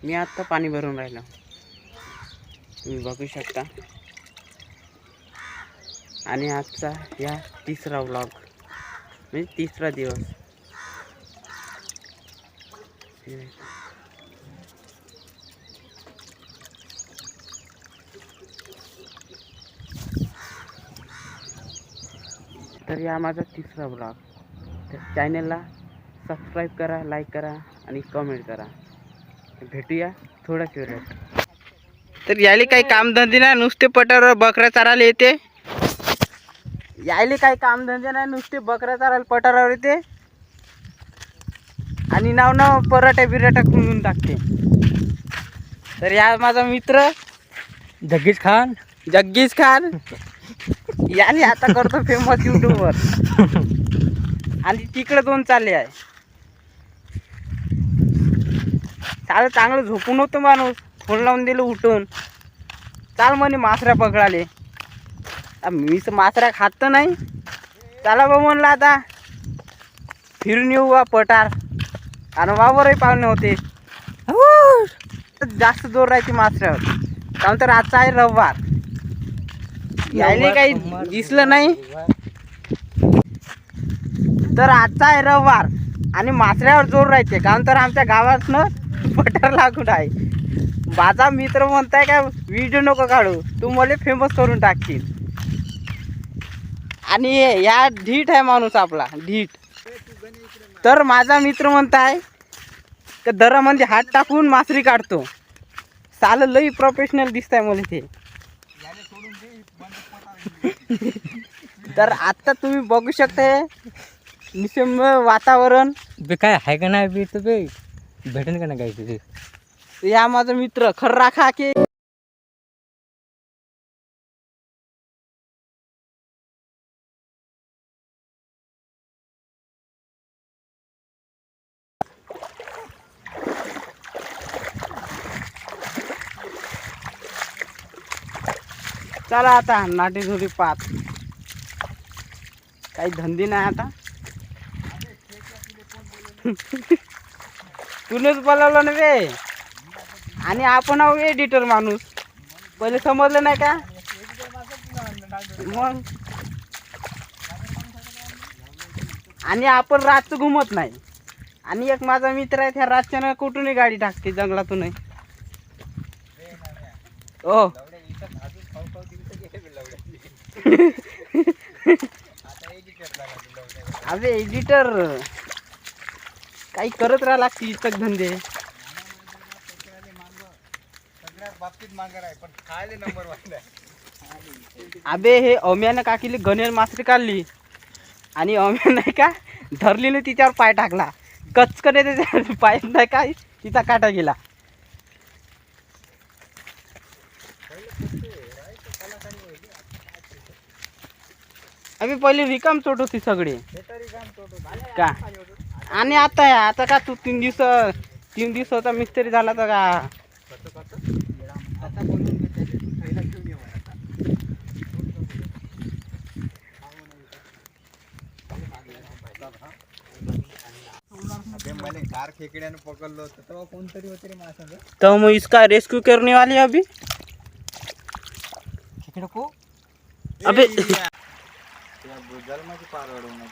मी आता पाणी भरून राहिलो, तुम्ही बघू शकता. आणि आजचा या तिसरा व्लॉग म्हणजे तिसरा दिवस. तर या माझा तिसरा व्लॉग. तर चॅनलला सबस्क्राईब करा, लाईक करा आणि कमेंट करा. भेटूया थोड्याच वेळात. तर यायले काही कामधंदे नाही, नुसते पटावर बकऱ्या चारायला येते. यायले काही कामधंदे नाही, नुसते बकऱ्या चारायला पटारावर येते आणि नाव पराठ्या बिराठ्या खुंडून टाकते. तर या माझा मित्र जग्गीश खान याने आता करतो फेमस यूट्यूबवर. आणि तिकडे दोन चालले आहे. चाल चांगलं झोपून होतं माणूस, फोन लावून दिलं उठून. चाल म्हणे मासऱ्या पकडाले. मीच मासऱ्या खात तर नाही. चला बा म्हणलं आता फिरून येऊ बा पटार. आणि वावरही पाहुणे होते. जास्त जोर राहायची मासऱ्यावर, कारण तर आजचा आहे रविवार. यायले काही दिसलं नाही. तर आजचा आहे रविवार आणि मासऱ्यावर जोर राहायचे, कारण तर आमच्या गावातनं पठार लागून आहे. माझा मित्र म्हणताय का व्हिडिओ नको काढू, तू मला फेमस करून टाकशील. आणि या ढीठ आहे माणूस आपला, ढीठ. तर माझा मित्र म्हणताय का दरामध्ये हात टाकून मासरी काढतो. साल लई प्रोफेशनल दिसताय मला ते. तर आता तुम्ही बघू शकता निसर्ग वातावरण बे काय आहे का नाही बे, तर बे भेटेन का नाही काय तुझे. या माझा मित्र खर्रा खा के. चला आता नाटी झोडी पात, काही धंदे नाही आता. तूनच बोलावलं ना बे. आणि आपण आहो एडिटर माणूस, पहिले समजलं नाही का मग. आणि आपण रातचं घुमत नाही. आणि एक माझा मित्र आहे, त्या रातच्यानं कुठूनही गाडी टाकते जंगलातूनही. ओ अबे एडिटर काही करत राहा लागते इतक धंदे. अबे हे अम्यानं काकीले गणेश मासरी काढली आणि अम्या नाही का धरली ना, तिच्यावर पाय टाकला. कचकने त्याच्या पाय नाही काय, तिचा काटा गेला. अबे पहिले रिकाम चोट होती सगळे का. आणि आता का तू 3 दिवसाचा मिस्त्री झाला तर का. कार खेकड्यानं पकडलं होतं तेव्हा कोणतरी होते रे माझ्या संग. तो मग इसका रेस्क्यू करने वाले अभी. खेकडं को अबे जन्माची पार अडवणार.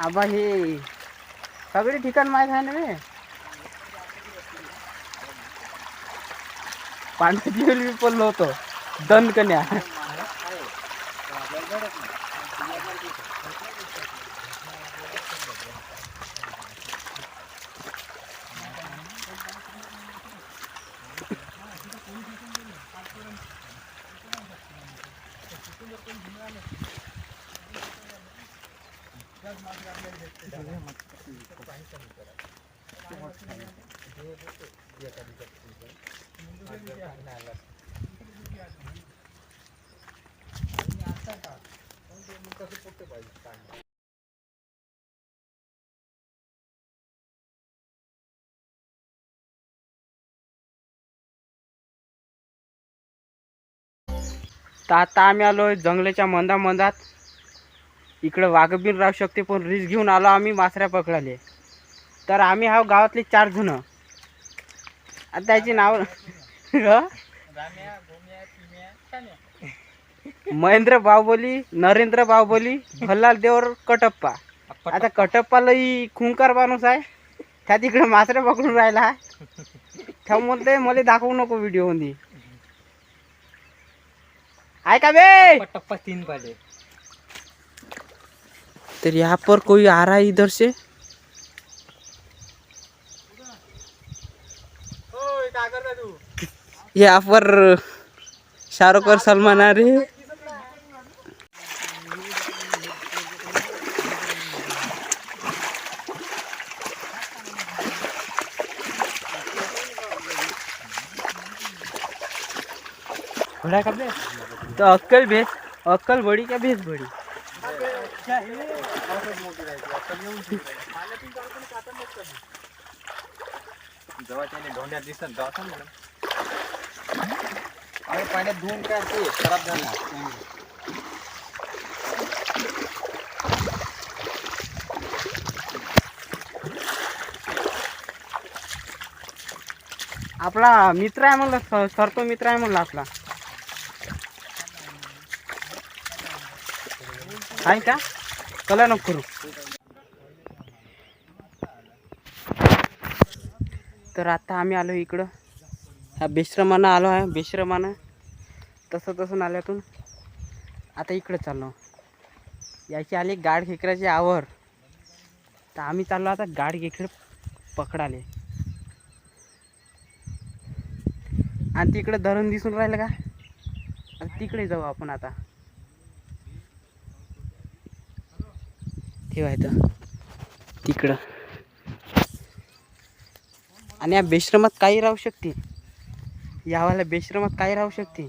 आबा हे सगळे ठिकाण माहीत आहे ना रे. पांढऱ्या मी पडलो होतो दणकन्या. तर आता आम्ही आलो आहे जंगलाच्या मंदात. इकडं वाघ बिन राहू शकते, पण रिस्क घेऊन आलो आम्ही मासऱ्या पकडाले. तर आम्ही हा गावातले 4 जण. आता त्याची नाव महेंद्र बाहुबली, नरेंद्र बाहुबली, भल्लाल देवर, कटप्पा. आता कटप्पाला खुंकार माणूस आहे, त्या तिकडे मासऱ्या पकडून राहिला. त्या म्हणते मला दाखवू नको व्हिडिओ मध्ये. आहे का बे? टप्पा 3 पाले. तर यहाँ पर कोई आ रहा है इधर से. यहाँ पर शाहरुख और सलमान आ रहे हैं. घोड़ा कब ले? तो अक्कल बड़ी क्या भैंस बड़ी. जेव्हा त्याने ढोंड्यात दिसत तेव्हा सांग मॅडम. अरे पाण्यात धुवून काय ते खराब झाला. आपला मित्र आहे म्हणलं, सरतो मित्र आहे म्हणलं आपला. आहे का? कला नको करू. तर आता आम्ही आलो इकडं, ह्या बेश्रमानं आलो आहे. बेश्रमानं तसं नाल्यातून आता इकडं चाललो. याची आली गाड खेकड्याची आवर. तर आम्ही चाललो आता गाड खेकडे पकडाले. आणि तिकडे धरण दिसून राहिलं का? आता तिकडे जाऊ आपण आता. ठेवायचं तिकडं. आणि या बेश्रमात काही राहू शकते, यावाला बेश्रमात काही राहू शकते.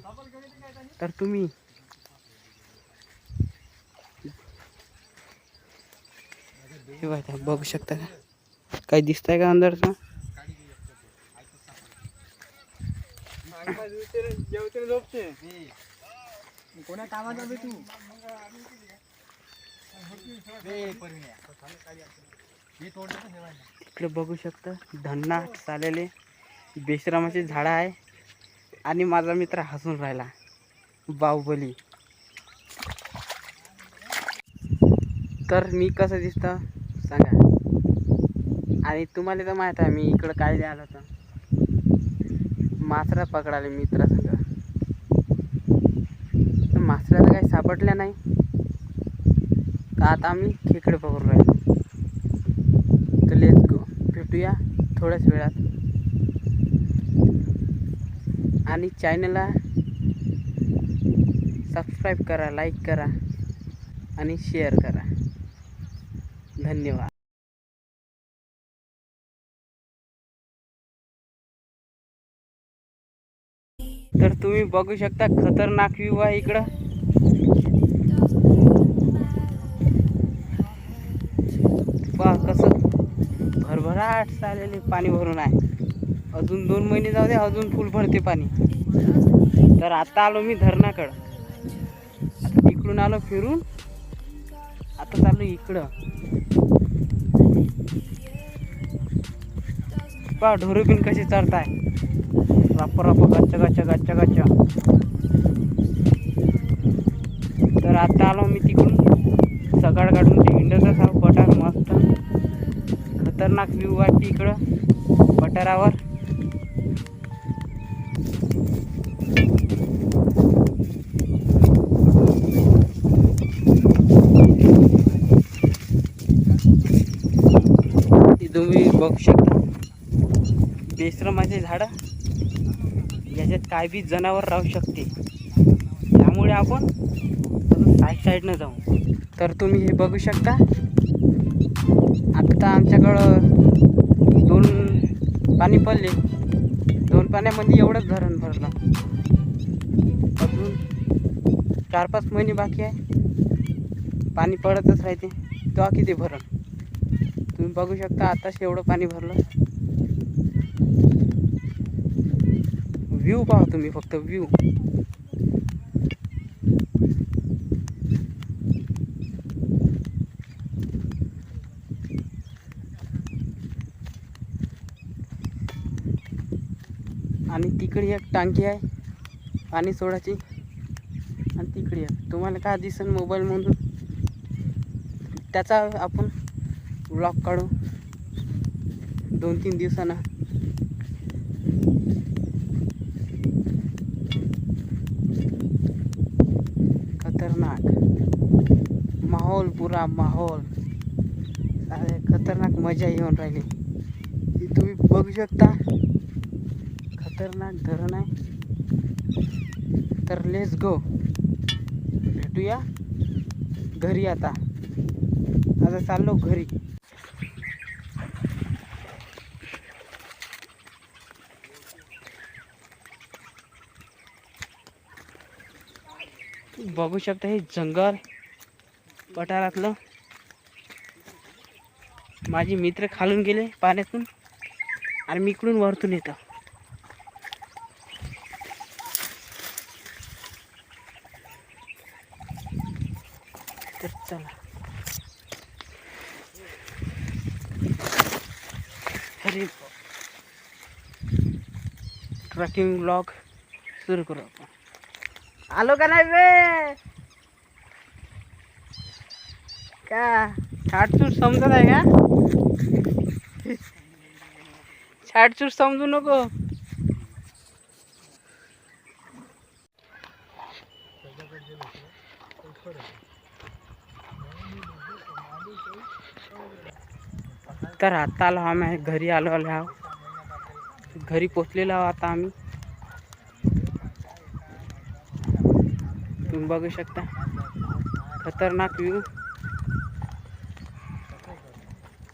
तर तुम्ही ठेवायचं बघू शकता का? काही दिसतंय का अंदरचं? कोणा कामाचा बे तू? इकडे बघू शकता धन्ना चाललेले बेश्रमाचे झाडं आहे. आणि माझा मित्र हसून राहिला, बाहुबली. तर मी कसं दिसतं सांगा. आणि तुम्हाला तर माहीत आहे मी इकडं काय द्यायला होतं, मासरा पकडाले मित्रासंग. तर मासरा तर काही सापडल्या नाही, तर आता आम्ही खेकडे पकडून राहिलो. तर लेट्स गो, भेटूया थोड्याच वेळात. आणि चॅनलला सबस्क्राईब करा, लाईक करा आणि शेअर करा. धन्यवाद. तर तुम्ही बघू शकता खतरनाक व्ह्यू आहे इकडं. पहा कसं भरभराट चाललेले पाणी भरून आहे. अजून 2 महिने जाऊ दे, अजून फुल भरते पाणी. तर आता आलो मी धरणाकडं. आता तिकडून आलो फिरून, आता चाललो इकडं. पहा ढोरं बिन कशी चरताय, राप गच्चा. तर आता आलो मी तिकडून, सकाळ काढून ते हिंडत असावं पठार. मस्त खतरनाक व्ह्यू वाटते इकडं पठारावर. तुम्ही बघू शकता बेश्रमाचे झाडं. याच्यात काय बी जनावर राहू शकते, त्यामुळे आपण साईडनं जाऊ. तर तुम्ही हे बघू शकता. आत्ता आमच्याकडं 2 पाणी पडले. 2 पाण्यामध्ये एवढंच धरण भरलं. अजून 4-5 महिने बाकी आहे. पाणी पडतच राहते, तेव्हा किती भरण. तुम्ही बघू शकता आताच एवढं पाणी भरलं. व्ह्यू पहा तुम्ही, फक्त व्ह्यू. तिकडे एक टांकी आहे पाणी सोडायची, आणि तिकडे एक. तुम्हाला काय दिसेल मोबाईलमधून त्याचा आपण ब्लॉग काढू 2-3 दिवसांना. खतरनाक माहोल, पुरा माहोल, अरे खतरनाक मजा येऊन राहिली. ती तुम्ही बघू शकता. खतरनाक धरण आहे. तर लेट्स गो, भेटूया घरी. आता चाललो घरी. बघू शकता हे जंगल पठारातलं. माझे मित्र खालून गेले पाण्यातून आणि मी इकडून वरतून येतो. तर चला, अरे ट्रॅकिंग ब्लॉग सुरू करू आपण. आलो का नाही बे? का छाटछूट समजत आहे का? छाटछूट समजू नको. तर आता आलो आम्ही घरी. आलो आहो, घरी पोचलेलो आहो आता आम्ही. तुम्ही बघू शकता खतरनाक व्ह्यू.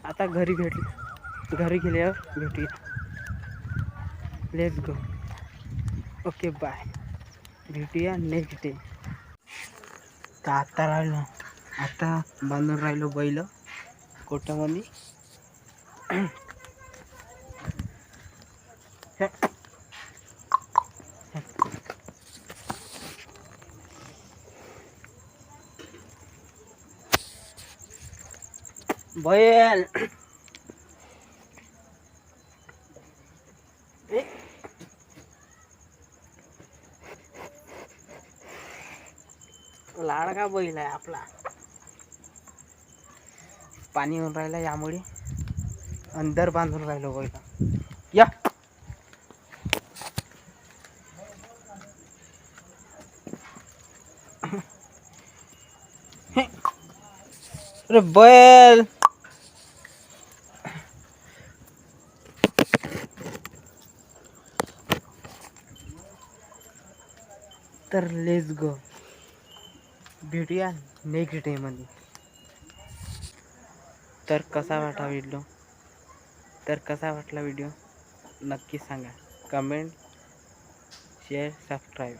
आता घरी गेल्यावर भेटूया. Let's go. ओके बाय, भेटूया नेक्स्ट डे. तर आता बांधून राहिलो बैल कोट्यामध्ये. बैल लाडका बैल आहे आपला. पाणी येऊन राहिलं यामुळे अंदर बांधून राहिलो बैल. या अरे बैल, तर लेट्स गो, भेटूया नेक्स्ट डे मध्ये. तर कसा वाटला व्हिडिओ नक्की सांगा. Comment, share, subscribe.